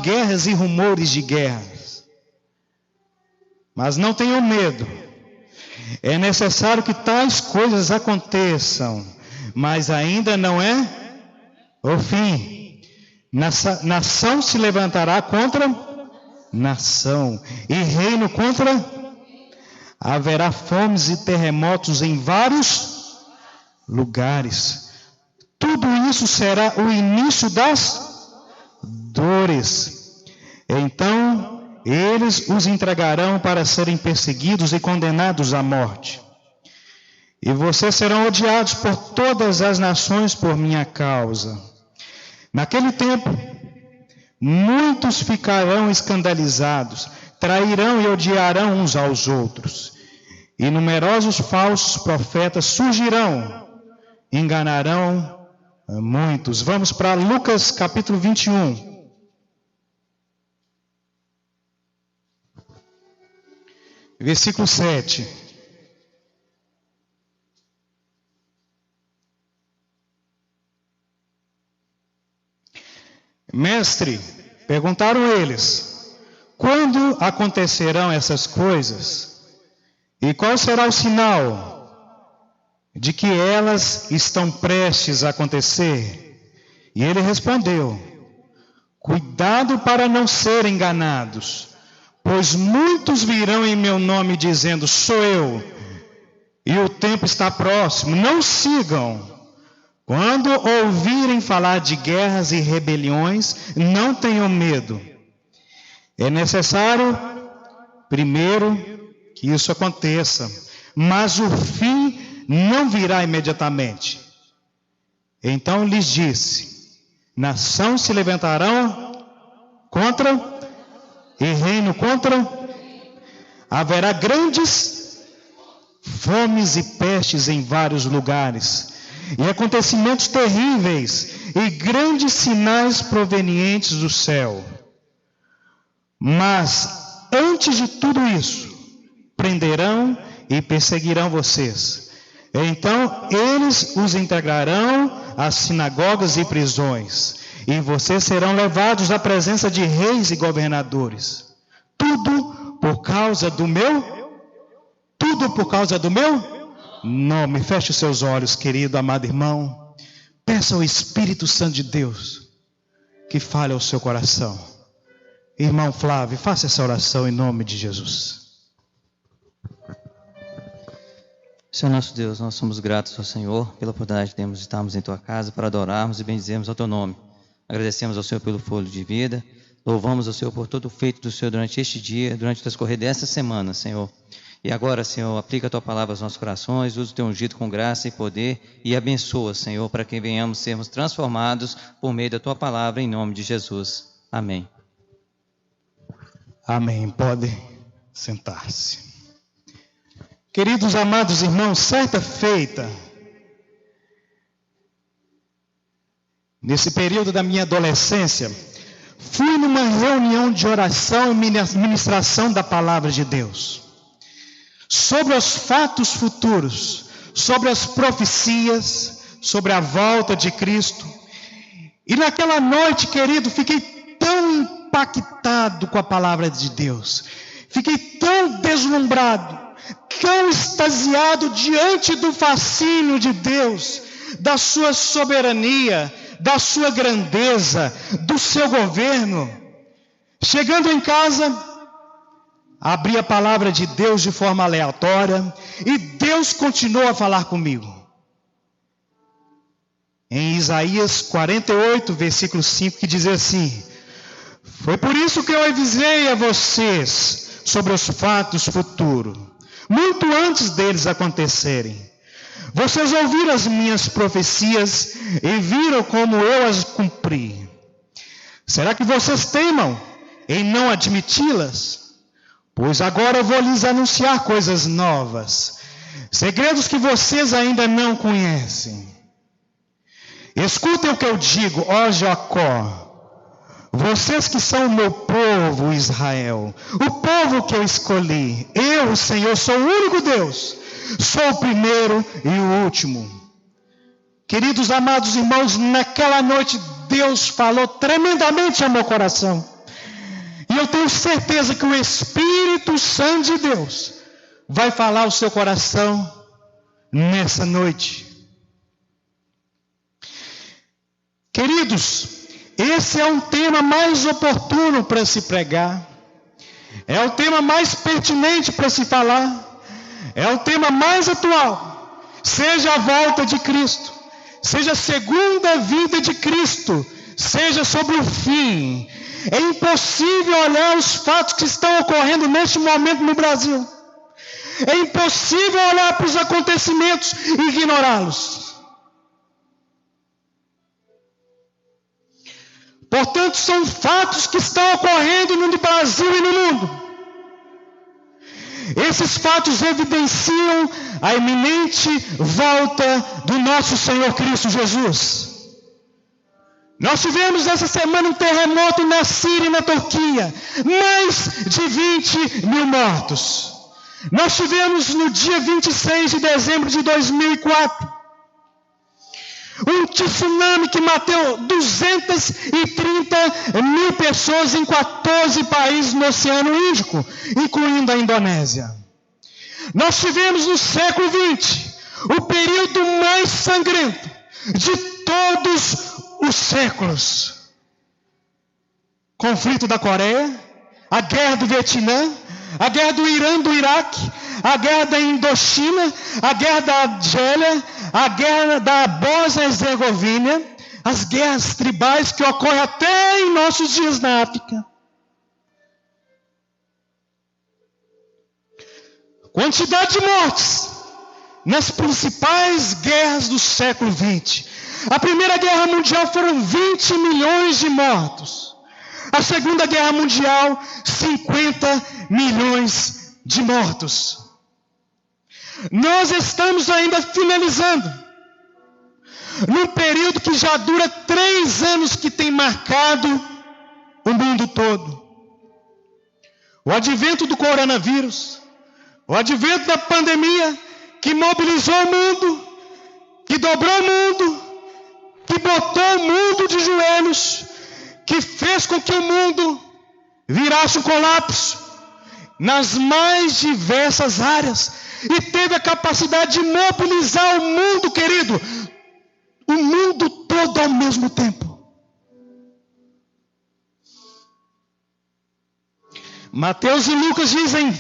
guerras e rumores de guerras. Mas não tenham medo. É necessário que tais coisas aconteçam, mas ainda não é o fim. Nação se levantará contra nação, e reino contra. Haverá fomes e terremotos em vários lugares. Tudo isso será o início das dores. Então eles os entregarão para serem perseguidos e condenados à morte. E vocês serão odiados por todas as nações por minha causa. Naquele tempo, muitos ficarão escandalizados, trairão e odiarão uns aos outros. E numerosos falsos profetas surgirão, enganarão muitos. Vamos para Lucas capítulo 21. Versículo 7. Mestre, perguntaram eles, quando acontecerão essas coisas? E qual será o sinal de que elas estão prestes a acontecer? E ele respondeu, cuidado para não serem enganados, pois muitos virão em meu nome dizendo, sou eu, e o tempo está próximo. Não sigam. Quando ouvirem falar de guerras e rebeliões, não tenham medo. É necessário, primeiro, que isso aconteça, mas o fim não virá imediatamente. Então lhes disse, nação se levantarão contra, e reino contra, haverá grandes fomes e pestes em vários lugares, e acontecimentos terríveis, e grandes sinais provenientes do céu. Mas, antes de tudo isso, prenderão e perseguirão vocês. Então, eles os entregarão às sinagogas e prisões, e vocês serão levados à presença de reis e governadores. Tudo por causa do meu nome. Feche os seus olhos, querido, amado irmão. Peça ao Espírito Santo de Deus que fale ao seu coração. Irmão Flávio, faça essa oração em nome de Jesus. Senhor nosso Deus, nós somos gratos ao Senhor pela oportunidade que temos de estarmos em Tua casa para adorarmos e bendizermos ao Teu nome. Agradecemos ao Senhor pelo fôlego de vida, louvamos ao Senhor por todo o feito do Senhor durante este dia, durante o transcorrer desta semana, Senhor. E agora, Senhor, aplica a Tua palavra aos nossos corações, usa o Teu ungido com graça e poder e abençoa, Senhor, para que venhamos sermos transformados por meio da Tua palavra, em nome de Jesus. Amém. Amém. Pode sentar-se. Queridos amados irmãos, certa feita, nesse período da minha adolescência, fui numa reunião de oração e ministração da palavra de Deus, sobre os fatos futuros, sobre as profecias, sobre a volta de Cristo. E naquela noite, querido, fiquei tão impactado com a palavra de Deus, fiquei tão deslumbrado, tão extasiado diante do fascínio de Deus, da sua soberania, da sua grandeza, do seu governo. Chegando em casa, abri a palavra de Deus de forma aleatória e Deus continuou a falar comigo. Em Isaías 48, versículo 5, que diz assim: foi por isso que eu avisei a vocês sobre os fatos futuros, muito antes deles acontecerem. Vocês ouviram as minhas profecias e viram como eu as cumpri. Será que vocês teimam em não admiti-las? Pois agora eu vou lhes anunciar coisas novas, segredos que vocês ainda não conhecem. Escutem o que eu digo, ó Jacó, vocês que são o meu povo Israel, o povo que eu escolhi. Eu, o Senhor, sou o único Deus, sou o primeiro e o último. Queridos amados irmãos, naquela noite Deus falou tremendamente ao meu coração. E eu tenho certeza que o Espírito Santo de Deus vai falar ao seu coração nessa noite. Queridos, esse é um tema mais oportuno para se pregar. É o tema mais pertinente para se falar. É o tema mais atual. Seja a volta de Cristo, seja a segunda vinda de Cristo, seja sobre o fim. É impossível olhar os fatos que estão ocorrendo neste momento no Brasil. É impossível olhar para os acontecimentos e ignorá-los. Portanto, são fatos que estão ocorrendo no Brasil e no mundo. Esses fatos evidenciam a iminente volta do nosso Senhor Cristo Jesus. Nós tivemos essa semana um terremoto na Síria e na Turquia. Mais de 20 mil mortos. Nós tivemos no dia 26 de dezembro de 2004 um tsunami que matou 230 mil pessoas em 14 países no Oceano Índico, incluindo a Indonésia. Nós tivemos no século XX o período mais sangrento de todos os séculos. Conflito da Coreia, a guerra do Vietnã, a guerra do Irã, do Iraque, a guerra da Indochina, a guerra da Argélia, a guerra da Bósnia e Herzegovina, as guerras tribais que ocorrem até em nossos dias na África. Quantidade de mortes nas principais guerras do século XX. A Primeira Guerra Mundial foram 20 milhões de mortos. A Segunda Guerra Mundial, 50 milhões de mortos. Nós estamos ainda finalizando num período que já dura 3 anos, que tem marcado o mundo todo. O advento do coronavírus, o advento da pandemia, que mobilizou o mundo, que dobrou o mundo, que botou o mundo de joelhos, que fez com que o mundo virasse um colapso nas mais diversas áreas, e teve a capacidade de mobilizar o mundo, querido, o mundo todo ao mesmo tempo. Mateus e Lucas dizem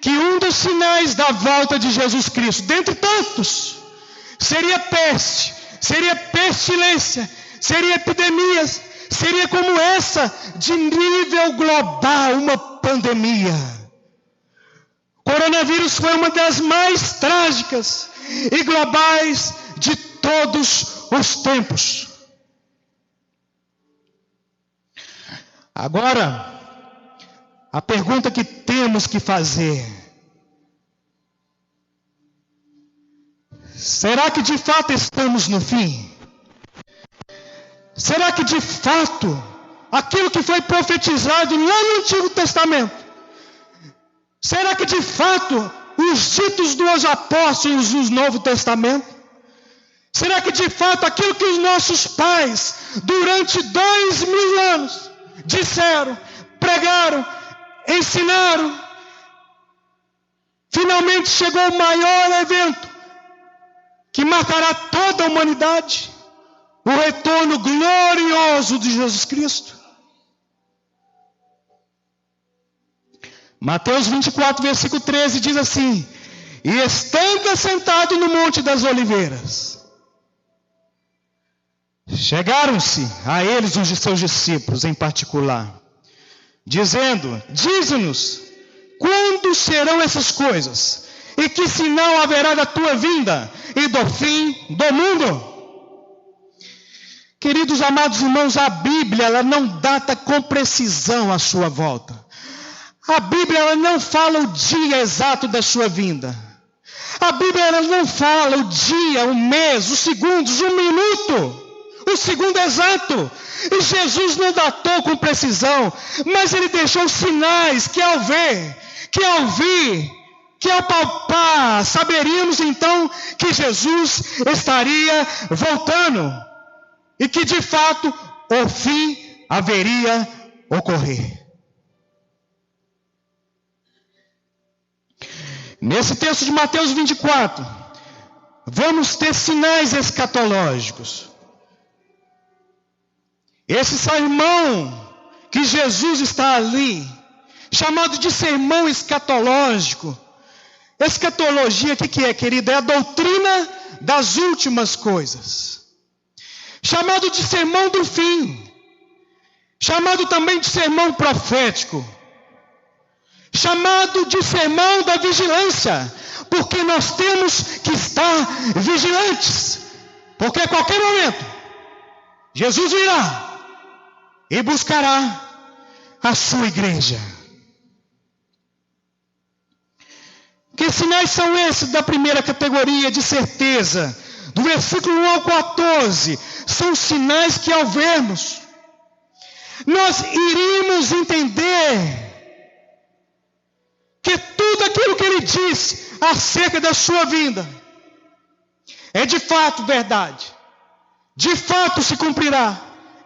que um dos sinais da volta de Jesus Cristo, dentre tantos, seria peste, seria pestilência, seria epidemias, seria como essa, de nível global, uma pandemia. O coronavírus foi uma das mais trágicas e globais de todos os tempos. Agora, a pergunta que temos que fazer: será que de fato estamos no fim? Será que de fato aquilo que foi profetizado lá no Antigo Testamento, será que de fato os ditos dos apóstolos do Novo Testamento, será que de fato aquilo que os nossos pais durante 2000 anos disseram, pregaram, ensinaram, finalmente chegou o maior evento que marcará toda a humanidade, o retorno glorioso de Jesus Cristo? Mateus 24, versículo 13 diz assim: e estando assentado no Monte das Oliveiras, chegaram-se a eles os de seus discípulos em particular, dizendo: dize-nos, quando serão essas coisas? E que sinal haverá da tua vinda e do fim do mundo? Queridos amados irmãos, a Bíblia ela não data com precisão a sua volta. A Bíblia ela não fala o dia exato da sua vinda. A Bíblia ela não fala o dia, o mês, os segundos, o minuto, o segundo exato. E Jesus não datou com precisão, mas ele deixou sinais que ao ver, que ao ouvir, que ao palpar, saberíamos então que Jesus estaria voltando e que de fato o fim haveria ocorrer. Nesse texto de Mateus 24, vamos ter sinais escatológicos. Esse sermão que Jesus está ali, chamado de sermão escatológico. Escatologia, o que é, querido? É a doutrina das últimas coisas. Chamado de sermão do fim. Chamado também de sermão profético. Chamado de sermão da vigilância. Porque nós temos que estar vigilantes. Porque a qualquer momento, Jesus virá e buscará a sua igreja. Que sinais são esses da primeira categoria de certeza? Do versículo 1 ao 14, são sinais que ao vermos, nós iríamos entender que tudo aquilo que ele disse acerca da sua vinda é de fato verdade, de fato se cumprirá.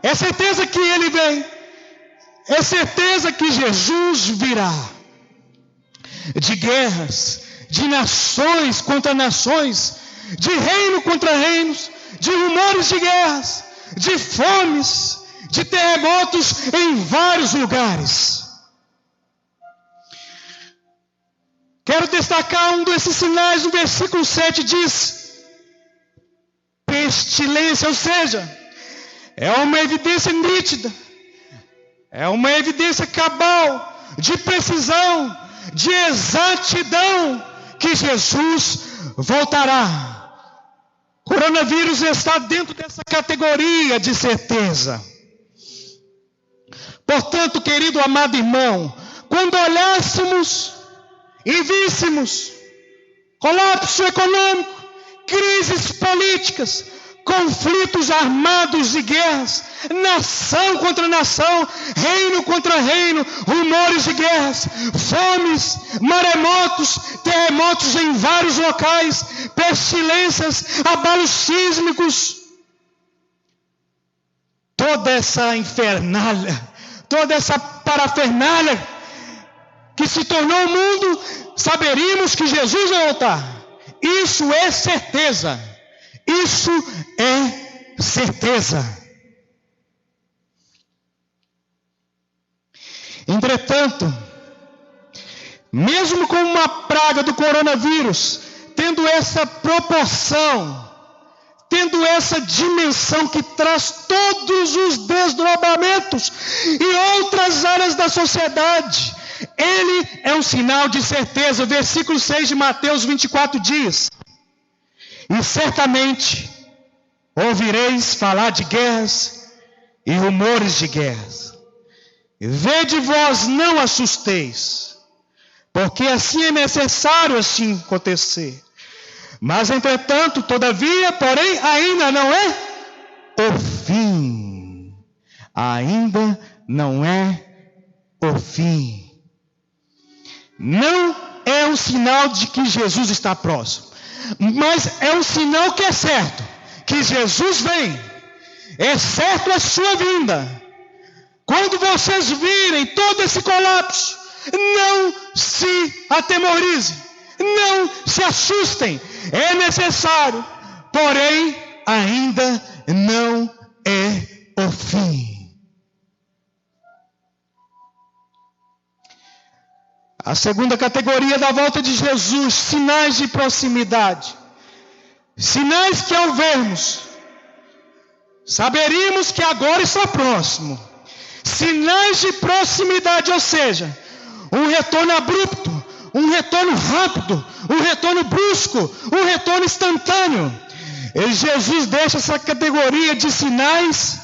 É certeza que ele vem, é certeza que Jesus virá. De guerras, de nações contra nações, de reino contra reinos, de rumores de guerras, de fomes, de terremotos em vários lugares. Quero destacar um desses sinais. No versículo 7 diz: pestilência, ou seja, é uma evidência nítida, é uma evidência cabal, de precisão, de exatidão, que Jesus voltará. Coronavírus está dentro dessa categoria de certeza. Portanto, querido amado irmão, quando olhássemos e víssemos colapso econômico, crises políticas, conflitos armados e guerras, nação contra nação, reino contra reino, rumores de guerras, fomes, maremotos, terremotos em vários locais, pestilências, abalos sísmicos, toda essa infernália, toda essa parafernália que se tornou o mundo, saberíamos que Jesus vai voltar. Isso é certeza. Isso é certeza. Entretanto, mesmo com uma praga do coronavírus, tendo essa proporção, tendo essa dimensão que traz todos os desdobramentos e outras áreas da sociedade, ele é um sinal de certeza. O versículo 6 de Mateus 24 diz: e certamente ouvireis falar de guerras e rumores de guerras. Vede vós, não assusteis, porque assim é necessário assim acontecer. Mas entretanto, todavia, porém, ainda não é o fim. Ainda não é o fim. Não é um sinal de que Jesus está próximo, mas é um sinal que é certo, que Jesus vem. É certo a sua vinda. Quando vocês virem todo esse colapso, não se atemorizem, não se assustem. É necessário, porém ainda não é o fim. A segunda categoria da volta de Jesus, sinais de proximidade. Sinais que ao vermos, saberíamos que agora está próximo. Sinais de proximidade, ou seja, um retorno abrupto, um retorno rápido, um retorno brusco, um retorno instantâneo. E Jesus deixa essa categoria de sinais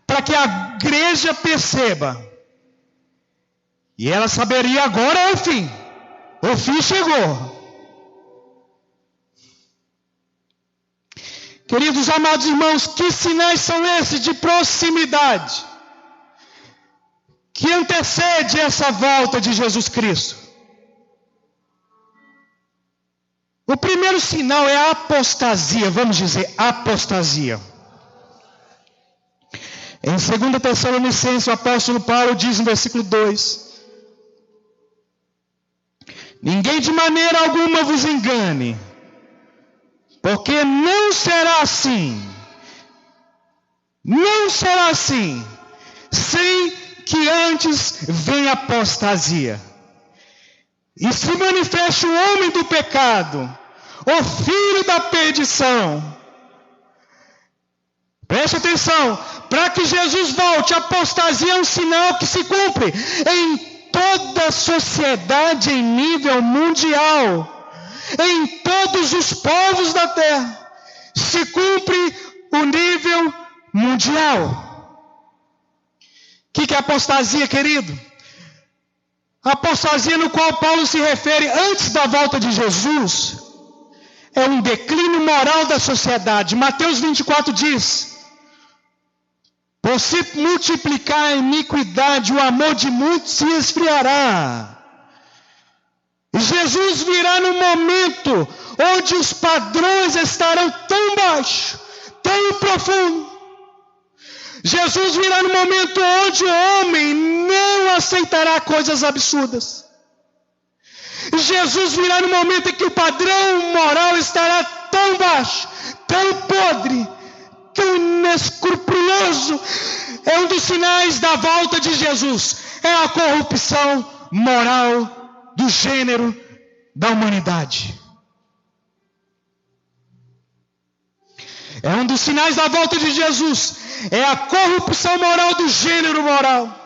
para que a igreja perceba. E ela saberia agora é o fim. O fim chegou. Queridos amados irmãos, que sinais são esses de proximidade que antecede essa volta de Jesus Cristo? O primeiro sinal é a apostasia, vamos dizer, apostasia. Em 2 Tessalonicenses, o apóstolo Paulo diz no versículo 2: Ninguém de maneira alguma vos engane, porque não será assim. Não será assim, sem que antes venha a apostasia. E se manifeste o homem do pecado, o filho da perdição. Preste atenção, para que Jesus volte, a apostasia é um sinal que se cumpre em toda a sociedade em nível mundial, em todos os povos da terra, se cumpre o nível mundial. O que é apostasia, querido? A apostasia no qual Paulo se refere antes da volta de Jesus é um declínio moral da sociedade. Mateus 24 diz: por se multiplicar a iniquidade, o amor de muitos se esfriará. Jesus virá no momento onde os padrões estarão tão baixos, tão profundos. Jesus virá no momento onde o homem não aceitará coisas absurdas. Jesus virá no momento em que o padrão moral estará tão baixo, tão podre, tão inescrupuloso. É um dos sinais da volta de Jesus. É a corrupção moral do gênero da humanidade. É um dos sinais da volta de Jesus. É a corrupção moral do gênero moral.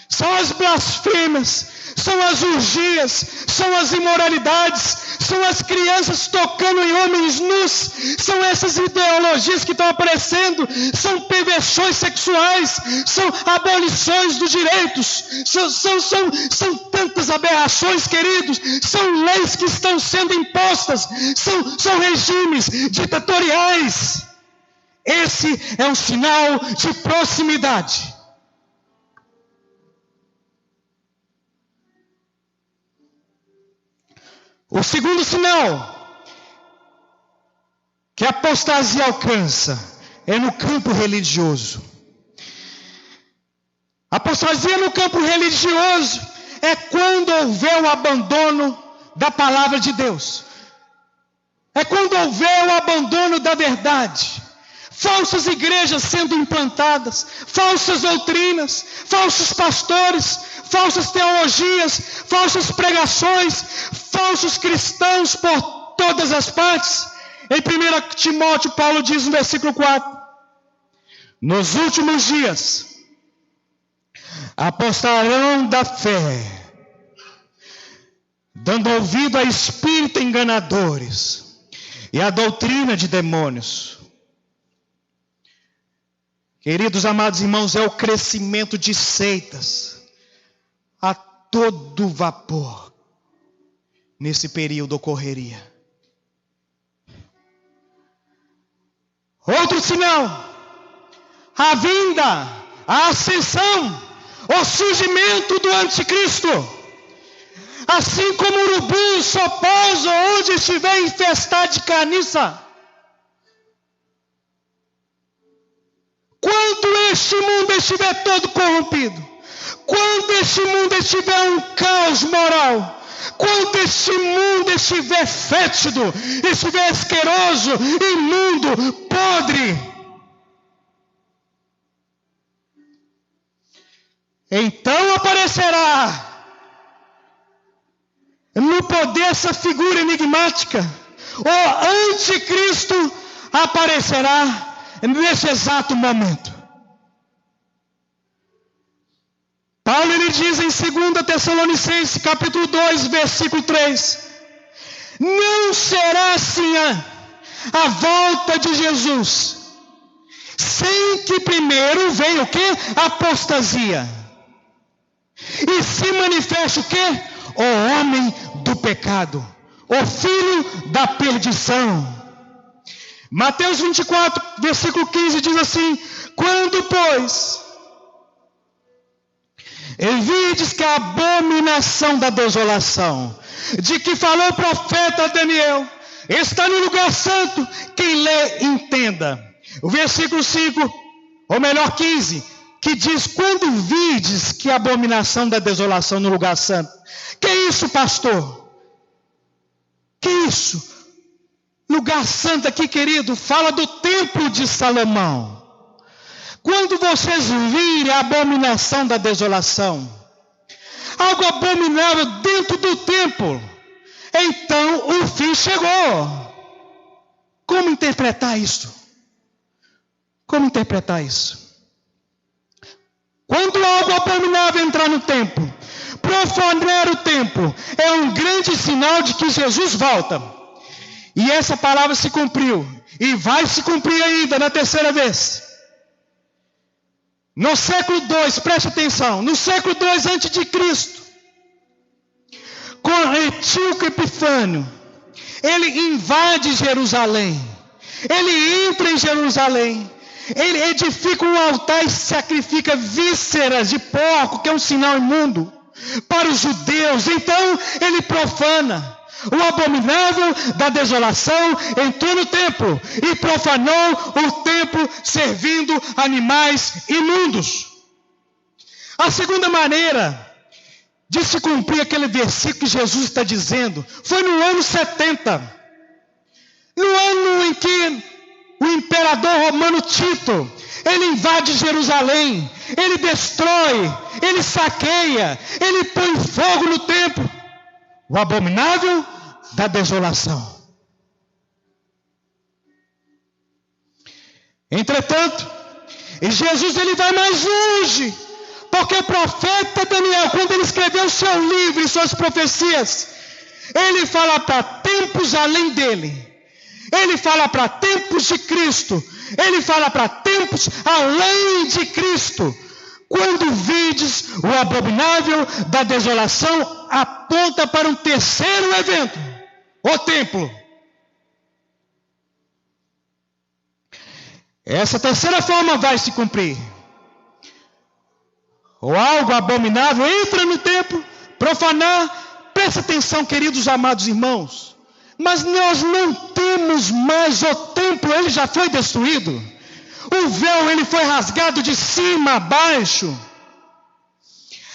São as blasfêmias, são as orgias, são as imoralidades, são as crianças tocando em homens nus, são essas ideologias que estão aparecendo, são perversões sexuais, são abolições dos direitos, são tantas aberrações, queridos, são leis que estão sendo impostas, são regimes ditatoriais. Esse é um sinal de proximidade. O segundo sinal que a apostasia alcança é no campo religioso. A apostasia no campo religioso é quando houver o abandono da palavra de Deus. É quando houver o abandono da verdade. Falsas igrejas sendo implantadas, falsas doutrinas, falsos pastores, falsas teologias, falsas pregações, falsos cristãos por todas as partes. Em 1 Timóteo, Paulo diz no versículo 4: nos últimos dias apostarão da fé, dando ouvido a espíritos enganadores e a doutrina de demônios. Queridos amados irmãos, é o crescimento de seitas a todo vapor nesse período ocorreria. Outro sinal: a vinda, a ascensão, o surgimento do anticristo. Assim como o urubu só pousa onde estiver infestado de carniça. Quando este mundo estiver todo corrompido, quando este mundo estiver um caos moral, quando este mundo estiver fétido, estiver asqueroso, imundo, podre, então aparecerá no poder essa figura enigmática. O anticristo aparecerá nesse exato momento. Paulo ele diz em 2 Tessalonicenses capítulo 2, versículo 3: não será assim a volta de Jesus, sem que primeiro venha o quê? Apostasia. E se manifeste o quê? O homem do pecado, o filho da perdição. Mateus 24, versículo 15 diz assim: quando, pois, vides que a abominação da desolação, de que falou o profeta Daniel, está no lugar santo, quem lê, entenda. O versículo 5, ou melhor 15, que diz: quando vides que a abominação da desolação no lugar santo. Que é isso, pastor? Que isso? Lugar santo aqui, querido, fala do templo de Salomão. Quando vocês virem a abominação da desolação, algo abominável dentro do templo, então o fim chegou. Como interpretar isso? Como interpretar isso? Quando algo abominável entrar no templo, profanar o templo, é um grande sinal de que Jesus volta. E essa palavra se cumpriu, e vai se cumprir ainda na terceira vez. No século II, preste atenção, no século II a.C., com Antíoco Epifânio, ele invade Jerusalém, ele entra em Jerusalém, ele edifica um altar e sacrifica vísceras de porco, que é um sinal imundo, para os judeus. Então ele profana. O abominável da desolação entrou no templo e profanou o templo, servindo animais imundos. A segunda maneira de se cumprir aquele versículo que Jesus está dizendo foi no ano 70. No ano em que o imperador romano Tito, ele invade Jerusalém, ele destrói, ele saqueia, ele põe fogo no templo. O abominável da desolação. Entretanto, Jesus ele vai mais longe, porque o profeta Daniel, quando ele escreveu o seu livro e suas profecias, ele fala para tempos além dele, ele fala para tempos de Cristo, ele fala para tempos além de Cristo. Quando vides o abominável da desolação, aponta para um terceiro evento, o templo. Essa terceira forma vai se cumprir. Ou algo abominável entra no templo, profanar. Presta atenção, queridos amados irmãos. Mas nós não temos mais o templo, ele já foi destruído. O véu ele foi rasgado de cima a baixo.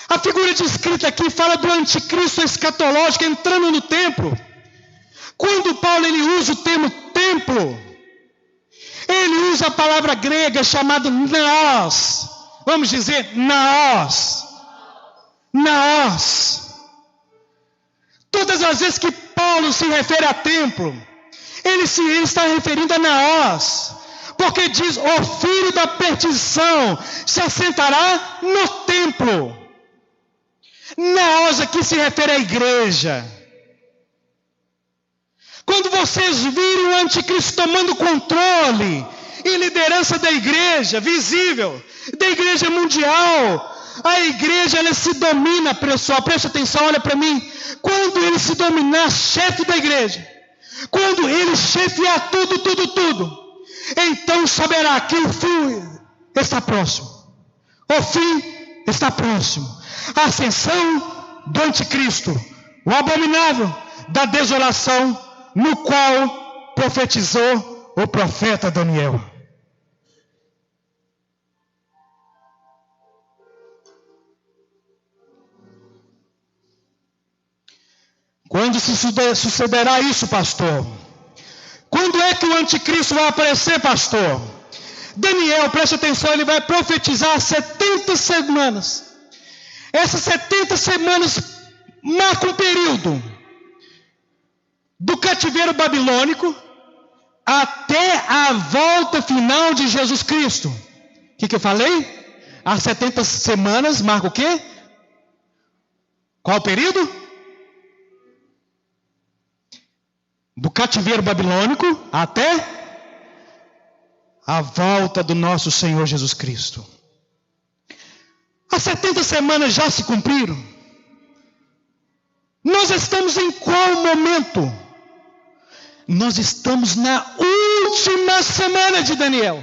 A figura descrita aqui fala do anticristo escatológico entrando no templo. Quando Paulo ele usa o termo templo, ele usa a palavra grega chamada naos. Vamos dizer naos. Naos. Todas as vezes que Paulo se refere a templo, ele está referindo a naos. Porque diz, o filho da perdição se assentará no templo. Naos aqui se refere à igreja. Quando vocês virem o anticristo tomando controle e liderança da igreja visível, da igreja mundial, a igreja ela se domina, pessoal, preste atenção, olha para mim. Quando ele se dominar, chefe da igreja, quando ele chefiar tudo, então saberá que o fim está próximo. O fim está próximo. A ascensão do anticristo, o abominável da desolação, no qual profetizou o profeta Daniel. Quando se sucederá isso, pastor? Quando é que o anticristo vai aparecer, pastor? Daniel, preste atenção, ele vai profetizar 70 semanas. Essas 70 semanas marcam um período do cativeiro babilônico até a volta final de Jesus Cristo. O que eu falei? As 70 semanas marcam o quê? Qual o período? Do cativeiro babilônico até a volta do nosso Senhor Jesus Cristo. As 70 semanas já se cumpriram. Nós estamos em qual momento? Nós estamos na última semana de Daniel.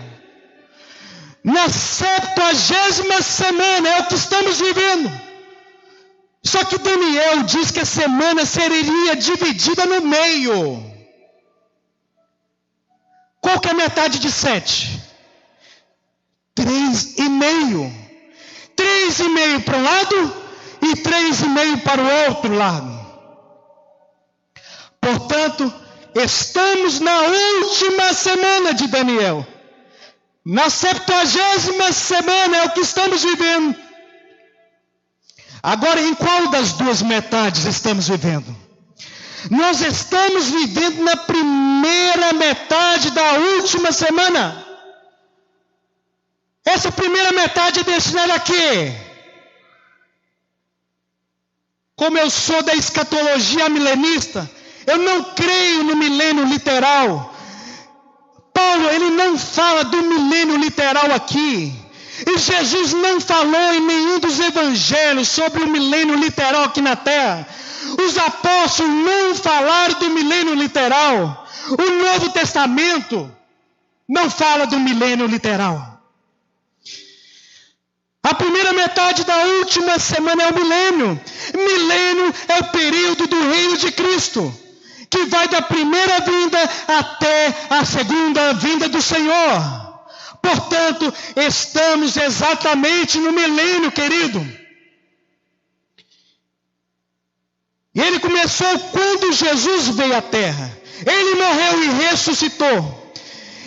Na 70ª semana, é o que estamos vivendo. Só que Daniel diz que a semana seria dividida no meio. Qual que é a metade de 7? 3,5. 3,5 para um lado e 3,5 para o outro lado. Portanto, estamos na última semana de Daniel. Na 70ª semana é o que estamos vivendo. Agora, em qual das duas metades estamos vivendo? Nós estamos vivendo na primeira metade da última semana. Essa primeira metade é destinada a quê? Como eu sou da escatologia milenista, eu não creio no milênio literal. Paulo, ele não fala do milênio literal aqui. E Jesus não falou em nenhum dos evangelhos sobre o milênio literal aqui na terra. Os apóstolos não falaram do milênio literal. O Novo Testamento não fala do milênio literal. A primeira metade da última semana é o milênio. Milênio é o período do reino de Cristo, que vai da primeira vinda até a segunda vinda do Senhor. Portanto, estamos exatamente no milênio, querido. E ele começou quando Jesus veio à terra. Ele morreu e ressuscitou.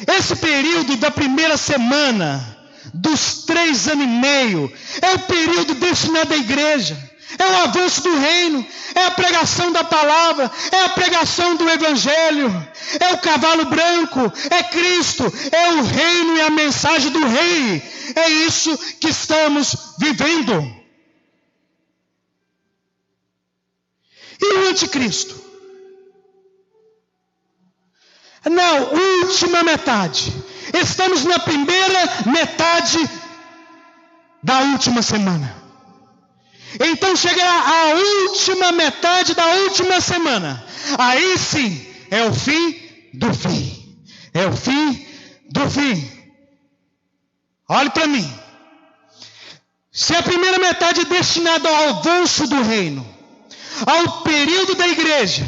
Esse período da primeira semana, dos 3 anos e meio, é o período destinado à igreja. É o avanço do reino, é a pregação da palavra, é a pregação do evangelho, é o cavalo branco, é Cristo, é o reino e a mensagem do rei. É isso que estamos vivendo. E o anticristo? Na última metade. Estamos na primeira metade da última semana. Então chegará a última metade da última semana. Aí sim, é o fim do fim. É o fim do fim. Olhe para mim. Se a primeira metade é destinada ao avanço do reino, ao período da igreja,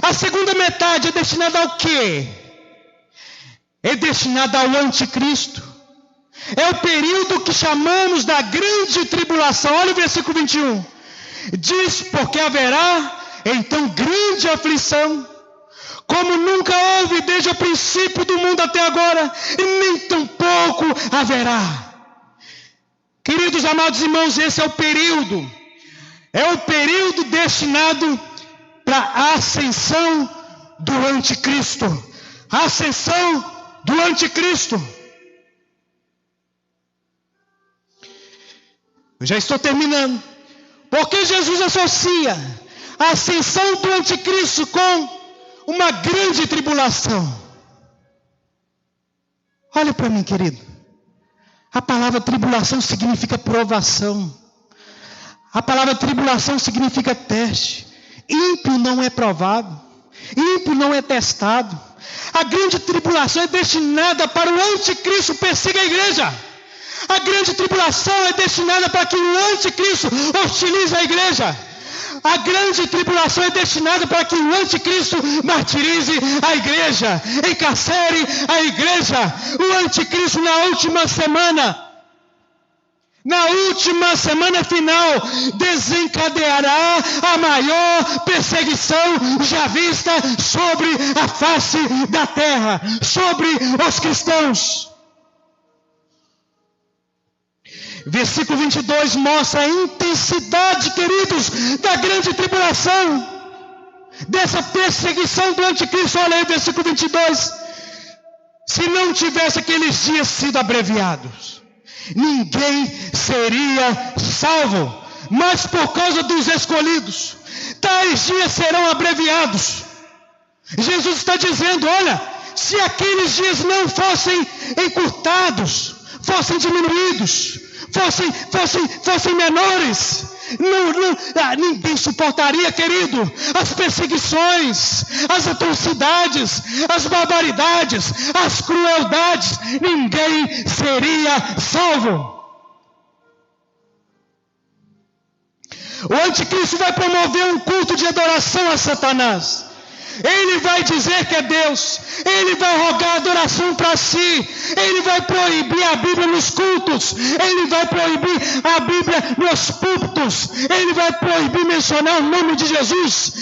a segunda metade é destinada ao quê? É destinada ao anticristo. É o período que chamamos da grande tribulação. Olha o versículo 21. Diz, porque haverá então grande aflição, como nunca houve desde o princípio do mundo até agora, e nem tampouco haverá. Queridos amados irmãos, esse é o período. É o período destinado para a ascensão do anticristo. A ascensão do anticristo. Eu já estou terminando. Porque Jesus associa a ascensão do anticristo com uma grande tribulação. Olha para mim, querido. A palavra tribulação significa provação. A palavra tribulação significa teste. Ímpio não é provado. Ímpio não é testado. A grande tribulação é destinada para o anticristo persiga a igreja. A grande tribulação é destinada para que o anticristo hostilize a igreja. A grande tribulação é destinada para que o anticristo martirize a igreja, encarcere a igreja. O anticristo na última semana final, desencadeará a maior perseguição já vista sobre a face da terra, sobre os cristãos. Versículo 22 mostra a intensidade, queridos, da grande tribulação, dessa perseguição do anticristo. Olha aí o versículo 22. Se não tivesse aqueles dias sido abreviados, ninguém seria salvo, mas por causa dos escolhidos, tais dias serão abreviados. Jesus está dizendo, olha, se aqueles dias não fossem encurtados, fossem diminuídos, fossem menores, ninguém suportaria, querido, as perseguições, as atrocidades, as barbaridades, as crueldades. Ninguém seria salvo. O anticristo vai promover um culto de adoração a Satanás. Ele vai dizer que é Deus. Ele vai rogar adoração para si. Ele vai proibir a Bíblia nos cultos. Ele vai proibir a Bíblia nos púlpitos. Ele vai proibir mencionar o nome de Jesus.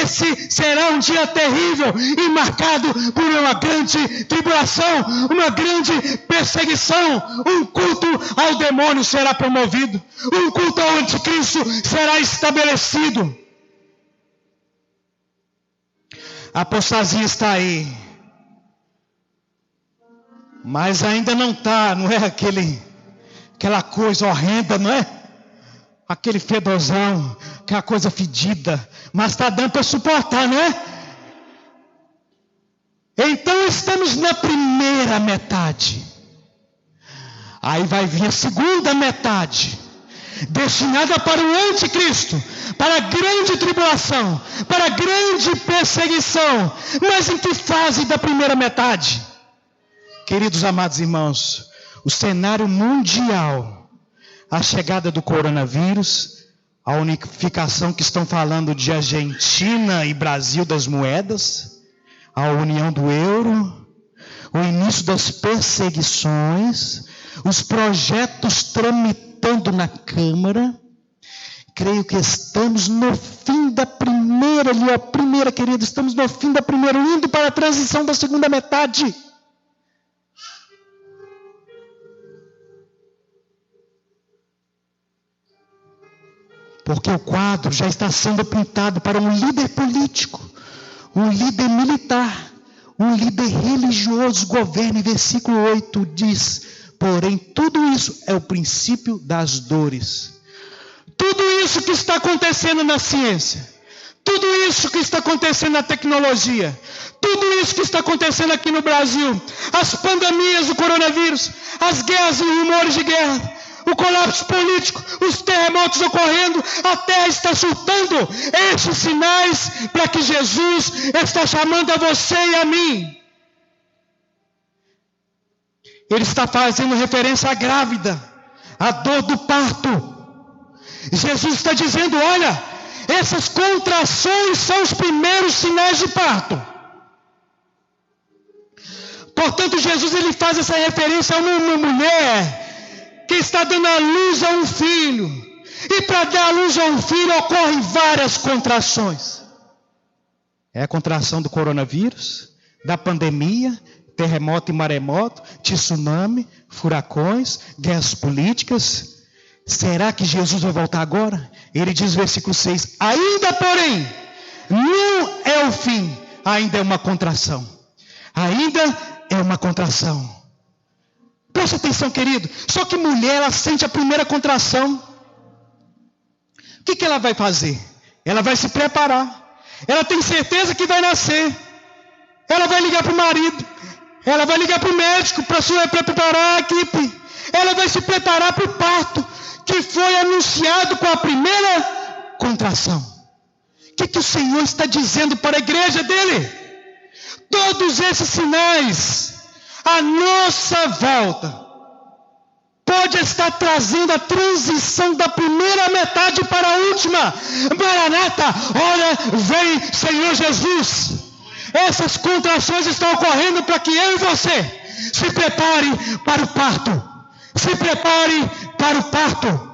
Esse será um dia terrível e marcado por uma grande tribulação, uma grande perseguição. Um culto ao demônio será promovido. Um culto ao anticristo será estabelecido. A apostasia está aí. Mas ainda não está, não é aquela coisa horrenda, não é? Aquele fedozão, aquela coisa fedida. Mas está dando para suportar, não é? Então estamos na primeira metade. Aí vai vir a segunda metade, destinada para o anticristo, para a grande tribulação, para a grande perseguição. Mas em que fase da primeira metade? Queridos amados irmãos, o cenário mundial, a chegada do coronavírus, a unificação que estão falando de Argentina e Brasil das moedas, a união do euro, o início das perseguições, os projetos tramitando na Câmara. Creio que estamos no fim da primeira, querido, estamos no fim da primeira, indo para a transição da segunda metade. Porque o quadro já está sendo pintado para um líder político, um líder militar, um líder religioso. Governo, versículo 8 diz: porém, tudo isso é o princípio das dores. Tudo isso que está acontecendo na ciência, tudo isso que está acontecendo na tecnologia, tudo isso que está acontecendo aqui no Brasil, as pandemias do coronavírus, as guerras e rumores de guerra, o colapso político, os terremotos ocorrendo, a terra está surtando. Estes sinais para que Jesus está chamando a você e a mim. Ele está fazendo referência à grávida, à dor do parto. Jesus está dizendo: olha, essas contrações são os primeiros sinais de parto. Portanto, Jesus ele faz essa referência a uma mulher que está dando à luz a um filho. E para dar à luz a um filho ocorrem várias contrações. É a contração do coronavírus, da pandemia, terremoto e maremoto, tsunami, furacões, guerras políticas. Será que Jesus vai voltar agora? Ele diz, versículo 6, ainda porém, não é o fim, ainda é uma contração. Ainda é uma contração. Preste atenção, querido. Só que mulher, ela sente a primeira contração. O que ela vai fazer? Ela vai se preparar. Ela tem certeza que vai nascer. Ela vai ligar para o marido. Ela vai ligar para o médico para preparar a equipe. Ela vai se preparar para o parto, que foi anunciado com a primeira contração. O que o Senhor está dizendo para a igreja dele? Todos esses sinais, a nossa volta, pode estar trazendo a transição da primeira metade para a última. Maranata, olha, vem Senhor Jesus. Essas contrações estão ocorrendo para que eu e você se prepare para o parto. Se prepare para o parto.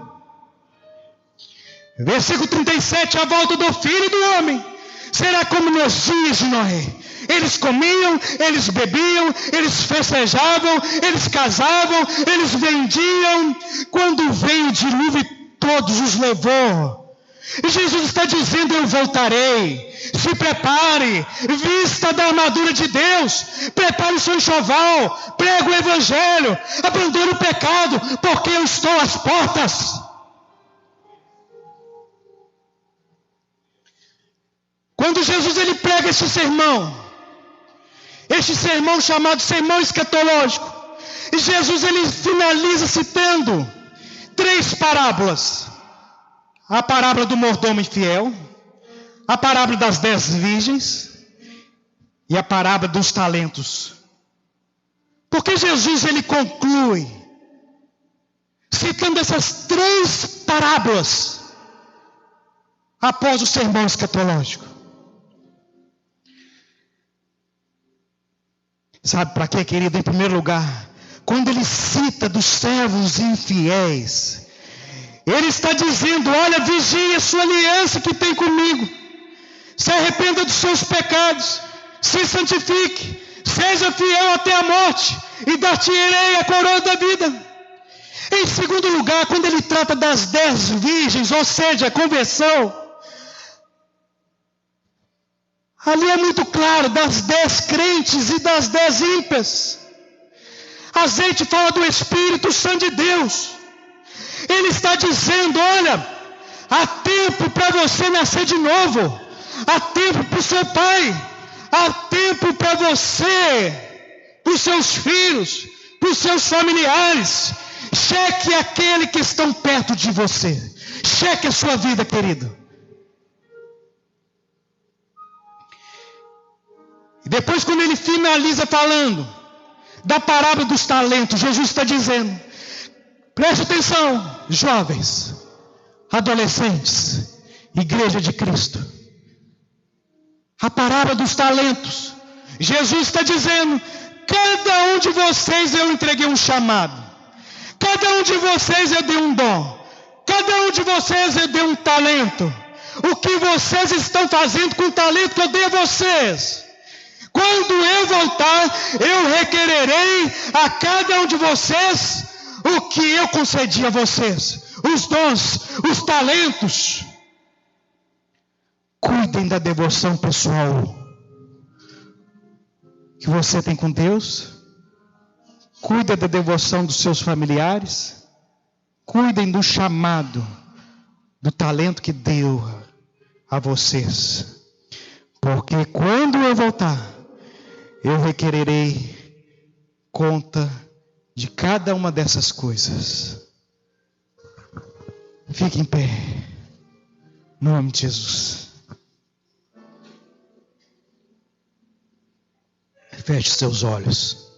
Versículo 37, a volta do Filho do Homem será como nos dias de Noé. Eles comiam, eles bebiam, eles festejavam, eles casavam, eles vendiam. Quando veio o dilúvio, todos os levou. E Jesus está dizendo, eu voltarei. Se prepare, vista da armadura de Deus, prepare o seu enxoval, pregue o evangelho, abandone o pecado, porque eu estou às portas. Quando Jesus ele prega este sermão chamado sermão escatológico, e Jesus ele finaliza citando 3 parábolas. A parábola do mordomo infiel, a parábola das 10 virgens e a parábola dos talentos. Porque Jesus ele conclui citando essas 3 parábolas após o sermão escatológico. Sabe para quê, querido? Em primeiro lugar, quando ele cita dos servos infiéis, ele está dizendo: olha, vigie a sua aliança que tem comigo, se arrependa dos seus pecados, se santifique, seja fiel até a morte, e dar-te-ei a coroa da vida. Em segundo lugar, quando ele trata das 10 virgens, ou seja, a conversão, ali é muito claro, das 10 crentes e das 10 ímpias. Azeite fala do Espírito Santo de Deus. Ele está dizendo: olha, há tempo para você nascer de novo, há tempo para o seu pai, há tempo para você, para os seus filhos, para os seus familiares. Cheque aquele que estão perto de você. Cheque a sua vida, querido. E depois, quando ele finaliza falando da parábola dos talentos, Jesus está dizendo: preste atenção, jovens, adolescentes, igreja de Cristo. A parábola dos talentos, Jesus está dizendo: cada um de vocês eu entreguei um chamado, cada um de vocês eu dei um dom, cada um de vocês eu dei um talento. O que vocês estão fazendo com o talento que eu dei a vocês? Quando eu voltar, eu requererei a cada um de vocês o que eu concedi a vocês, os dons, os talentos. Cuidem da devoção pessoal que você tem com Deus. Cuidem da devoção dos seus familiares. Cuidem do chamado, do talento que deu a vocês. Porque quando eu voltar, eu requererei conta de cada uma dessas coisas. Fique em pé, em nome de Jesus. Feche seus olhos.